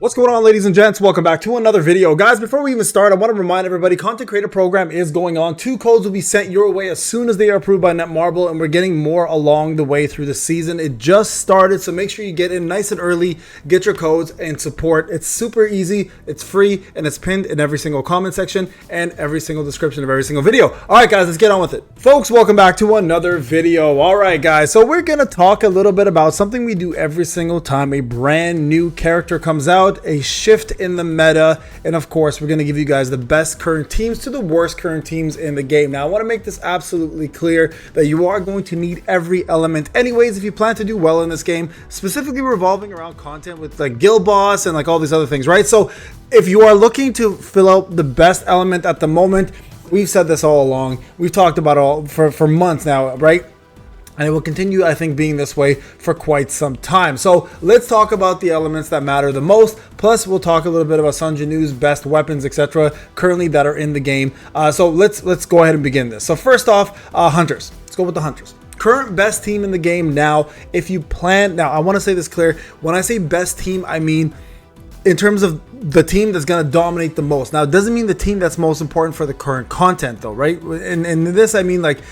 What's going on, ladies and gents? Welcome back to another video. Guys, before we even start, I want to remind everybody, Content Creator Program is going on. 2 codes will be sent your way as soon as they are approved by Netmarble, and we're getting more along the way through the season. It just started, so make sure you get in nice and early, get your codes, and support. It's super easy, it's free, and it's pinned in every single comment section and every single description of every single video. All right, guys, let's get on with it. Folks, welcome back to another video. All right, guys, so we're going to talk a little bit about something we do every single time a brand new character comes out, a shift in the meta, and of course we're going to give you guys the best current teams to the worst current teams in the game. Now I want to make this absolutely clear that you are going to need every element anyways if you plan to do well in this game, specifically revolving around content with like guild boss and like all these other things, right? So if you are looking to fill out the best element at the moment, we've said this all along, we've talked about it all for months now, right? And it will continue, I think, being this way for quite some time. So let's talk about the elements that matter the most. Plus, we'll talk a little bit about Sun Jinu's best weapons, etc., currently that are in the game. So let's go ahead and begin this. So first off, hunters. Let's go with the hunters. Current best team in the game now. If you plan, now I want to say this clear. When I say best team, I mean in terms of the team that's going to dominate the most. Now, it doesn't mean the team that's most important for the current content, though, right? And this, I mean, like,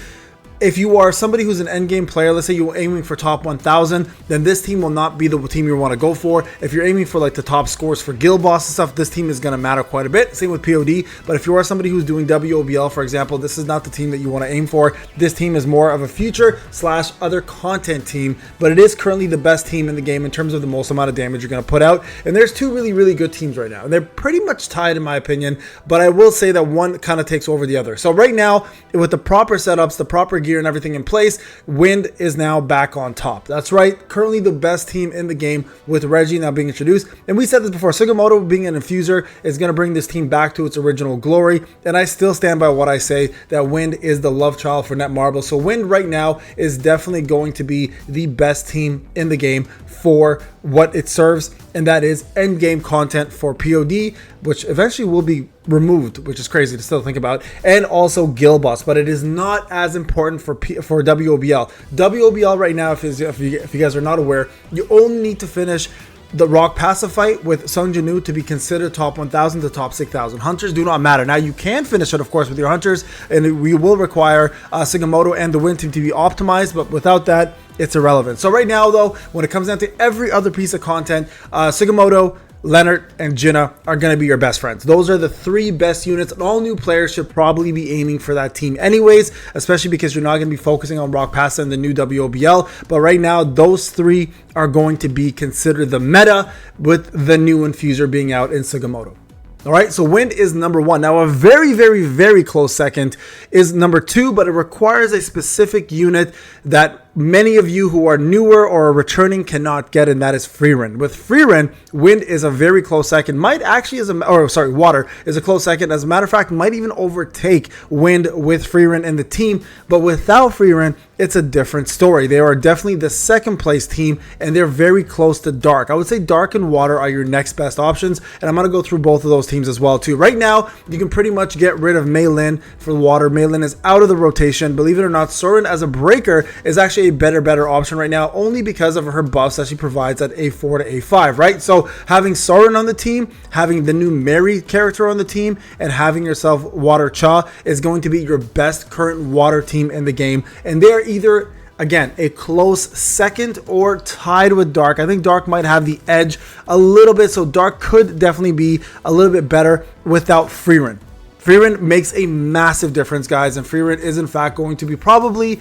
if you are somebody who's an end game player, let's say you're aiming for top 1000, then this team will not be the team you want to go for. If you're aiming for like the top scores for guild boss and stuff, this team is going to matter quite a bit. Same with POD. But if you are somebody who's doing WOBL, for example, this is not the team that you want to aim for. This team is more of a future / other content team, but it is currently the best team in the game in terms of the most amount of damage you're going to put out. And there's 2 really good teams right now. And they're pretty much tied in my opinion, but I will say that one kind of takes over the other. So right now, with the proper setups, the proper gear and everything in place, Wind is now back on top. That's right, currently the best team in the game with Reggie now being introduced. And we said this before, Sugimoto being an infuser is going to bring this team back to its original glory. And I still stand by what I say, that Wind is the love child for Netmarble. So Wind right now is definitely going to be the best team in the game for what it serves, and that is end game content for POD, which eventually will be removed, which is crazy to still think about, and also guild boss, but it is not as important for WOBL. WOBL right now, if you guys are not aware, you only need to finish the rock passive fight with Sun Jinu to be considered top 1000 to top 6000. Hunters do not matter. Now you can finish it, of course, with your hunters, and we will require Sugimoto and the Wind team to be optimized, but without that, it's irrelevant. So right now, though, when it comes down to every other piece of content, Sugimoto, Leonard, and Jinna are going to be your best friends. Those are the 3 best units, and all new players should probably be aiming for that team anyways, especially because you're not going to be focusing on Rock Pass and the new WOBL. But right now, those 3 are going to be considered the meta, with the new infuser being out in Sugimoto. All right, so Wind is number 1. Now, a very close second is number 2, but it requires a specific unit that many of you who are newer or are returning cannot get, and that is Freerun. With Freerun, Wind is a very close second. Might actually, Water is a close second. As a matter of fact, might even overtake Wind with Freerun in the team. But without Freerun, it's a different story. They are definitely the second place team, and they're very close to Dark. I would say Dark and Water are your next best options, and I'm going to go through both of those teams as well too. Right now, you can pretty much get rid of Mei Lin for Water. Mei Lin is out of the rotation. Believe it or not, Soren as a breaker is actually a better option right now, only because of her buffs that she provides at A4 to A5, right? So having Soren on the team, having the new Mary character on the team, and having yourself Water Cha is going to be your best current Water team in the game, and they're either, again, a close second or tied with Dark. I think Dark might have the edge a little bit, so Dark could definitely be a little bit better without Freerun. Freerun makes a massive difference, guys, and Freerun is in fact going to be probably,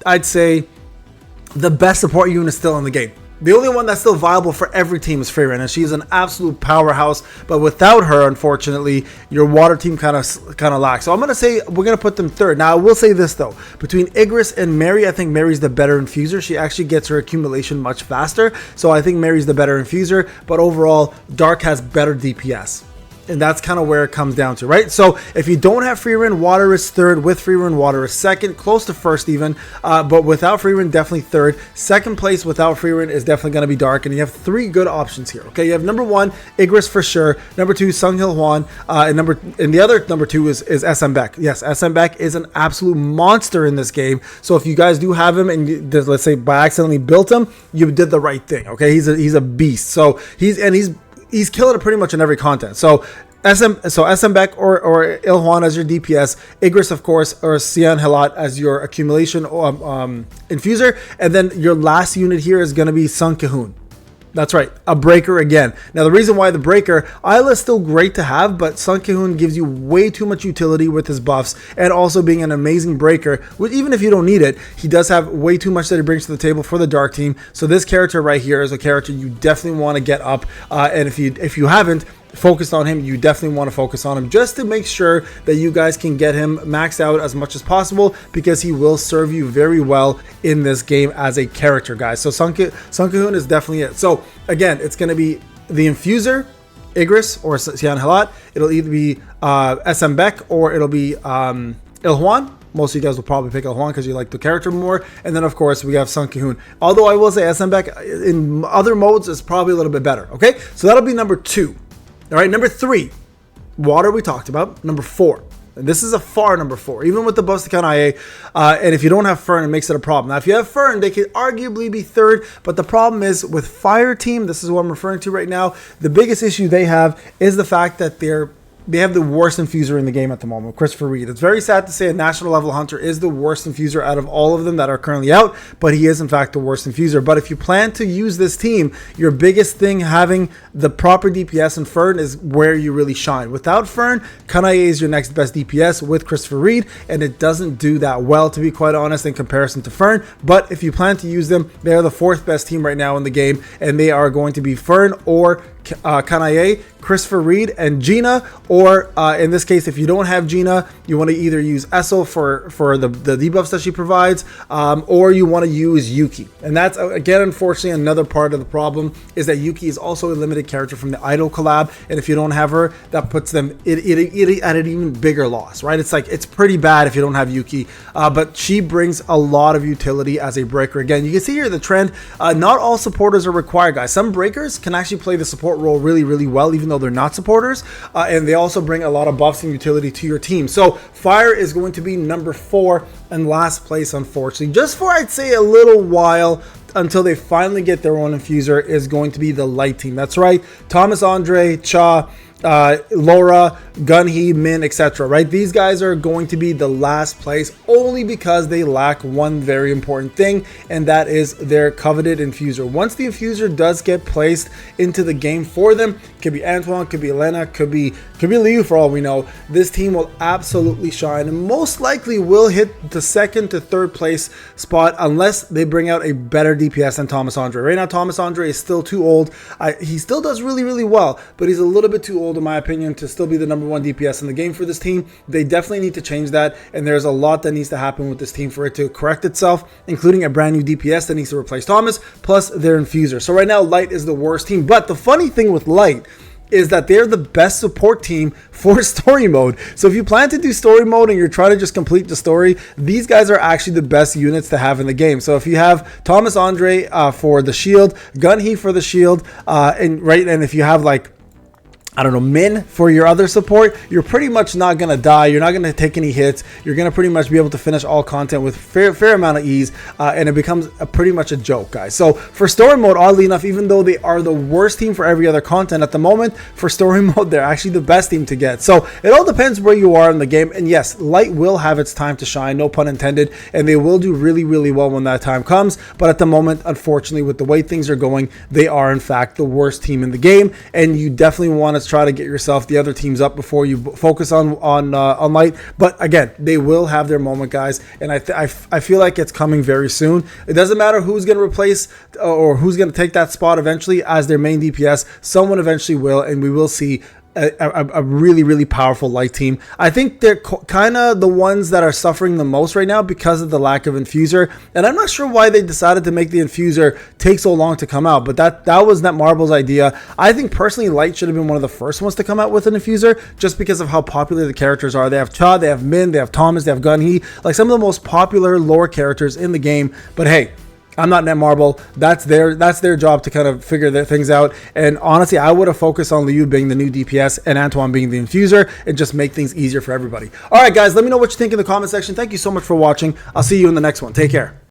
I'd say, the best support unit still in the game. The only one that's still viable for every team is Freerun, and she's an absolute powerhouse. But without her, unfortunately, your Water team kind of lacks. So I'm gonna say we're gonna put them 3rd. Now I will say this though: between Igris and Mary, I think Mary's the better infuser. She actually gets her accumulation much faster, so I think Mary's the better infuser. But overall, Dark has better DPS. And that's kind of where it comes down to, right? So if you don't have Freerun, Water is 3rd. With Freerun, Water is 2nd, close to 1st even. But without Freerun, definitely 3rd. 2nd place without Freerun is definitely going to be Dark. And you have 3 good options here, okay? You have number 1, Igris for sure. Number 2, Sunghil Hwan. And the other number 2 is SM Beck. Yes, SM Beck is an absolute monster in this game. So if you guys do have him and you, let's say by accidentally built him, you did the right thing, okay? He's a beast. So he's he's killing it pretty much in every content. So SM Beck or Ilhuan as your DPS, Igris of course, or Sian Helat as your accumulation infuser, and then your last unit here is going to be Sun Cahoon. That's right, a breaker again. Now the reason why the breaker, Isla is still great to have, but Sun Cahoon gives you way too much utility with his buffs, and also being an amazing breaker, which even if you don't need it, he does have way too much that he brings to the table for the dark team. So this character right here is a character you definitely want to get up, and if you haven't focused on him, you definitely want to focus on him just to make sure that you guys can get him maxed out as much as possible, because he will serve you very well in this game as a character, guys. So Sun Cahoon is definitely it. So again, it's going to be the Infuser, Igris or Sian Halat. It'll either be SM Beck or it'll be Ilhuan. Most of you guys will probably pick Ilhuan because you like the character more. And then, of course, we have Sun Cahoon. Although I will say SM Beck in other modes is probably a little bit better. Okay, so that'll be number 2. All right, number 3, water we talked about. Number 4, and this is a far number 4, even with the buffs to count IA. And if you don't have Fern, it makes it a problem. Now, if you have Fern, they could arguably be 3rd, but the problem is with Fire Team, this is what I'm referring to right now, the biggest issue they have is the fact that they have the worst infuser in the game at the moment, Christopher Reed. It's very sad to say a national level hunter is the worst infuser out of all of them that are currently out, but he is in fact the worst infuser. But if you plan to use this team, your biggest thing having the proper DPS and Fern is where you really shine. Without Fern, Kanae is your next best DPS with Christopher Reed, and it doesn't do that well, to be quite honest, in comparison to Fern. But if you plan to use them, they are the 4th best team right now in the game, and they are going to be Fern or Kanae, Christopher Reed, and Gina, or in this case, if you don't have Gina, you want to either use Essel for the debuffs that she provides, or you want to use Yuki. And that's, again, unfortunately, another part of the problem is that Yuki is also a limited character from the Idol collab, and if you don't have her, that puts them at an even bigger loss, right? It's like, it's pretty bad if you don't have Yuki, but she brings a lot of utility as a breaker. Again, you can see here the trend, not all supporters are required, guys. Some breakers can actually play the support role really, really well, even though they're not supporters, and they also bring a lot of buffs and utility to your team. So Fire is going to be number 4 and last place, unfortunately, just for I'd say a little while until they finally get their own infuser, is going to be the Light team. That's right, Thomas Andre, Cha, Laura, Gunhee, Min, etc. Right? These guys are going to be the last place only because they lack one very important thing, and that is their coveted infuser. Once the infuser does get placed into the game for them, could be Antoine, could be Elena, could be Liu for all we know, this team will absolutely shine and most likely will hit the 2nd to 3rd place spot unless they bring out a better DPS than Thomas Andre. Right now, Thomas Andre is still too old. He still does really, really well, but he's a little bit too old, in my opinion, to still be the number 1 DPS in the game for this team. They definitely need to change that, and there's a lot that needs to happen with this team for it to correct itself, including a brand new DPS that needs to replace Thomas, plus their infuser. So right now, Light is the worst team, but the funny thing with Light is that they're the best support team for story mode. So if you plan to do story mode and you're trying to just complete the story, these guys are actually the best units to have in the game. So if you have Thomas Andre for the shield, Gunhee for the shield, and if you have like, I don't know, Min for your other support, you're pretty much not going to die. You're not going to take any hits. You're going to pretty much be able to finish all content with fair amount of ease, and it becomes pretty much a joke, guys. So for story mode, oddly enough, even though they are the worst team for every other content at the moment, for story mode, they're actually the best team to get. So it all depends where you are in the game. And yes, Light will have its time to shine, no pun intended, and they will do really, really well when that time comes. But at the moment, unfortunately, with the way things are going, they are in fact the worst team in the game, and you definitely want to try to get yourself the other teams up before you focus on Light. But again, they will have their moment, guys, and I feel like it's coming very soon. It doesn't matter who's going to replace or who's going to take that spot eventually as their main DPS. Someone eventually will, and we will see a really, really powerful Light team. I think they're kind of the ones that are suffering the most right now because of the lack of infuser, and I'm not sure why they decided to make the infuser take so long to come out, but that was Netmarble's idea. I think personally Light should have been one of the first ones to come out with an infuser, just because of how popular the characters are. They have Cha, they have Min, they have Thomas, they have Gunhee, like some of the most popular lore characters in the game. But hey, I'm not Netmarble. That's their job to kind of figure their things out. And honestly, I would have focused on Liu being the new DPS and Antoine being the infuser, and just make things easier for everybody. All right, guys, let me know what you think in the comment section. Thank you so much for watching. I'll see you in the next one. Take care.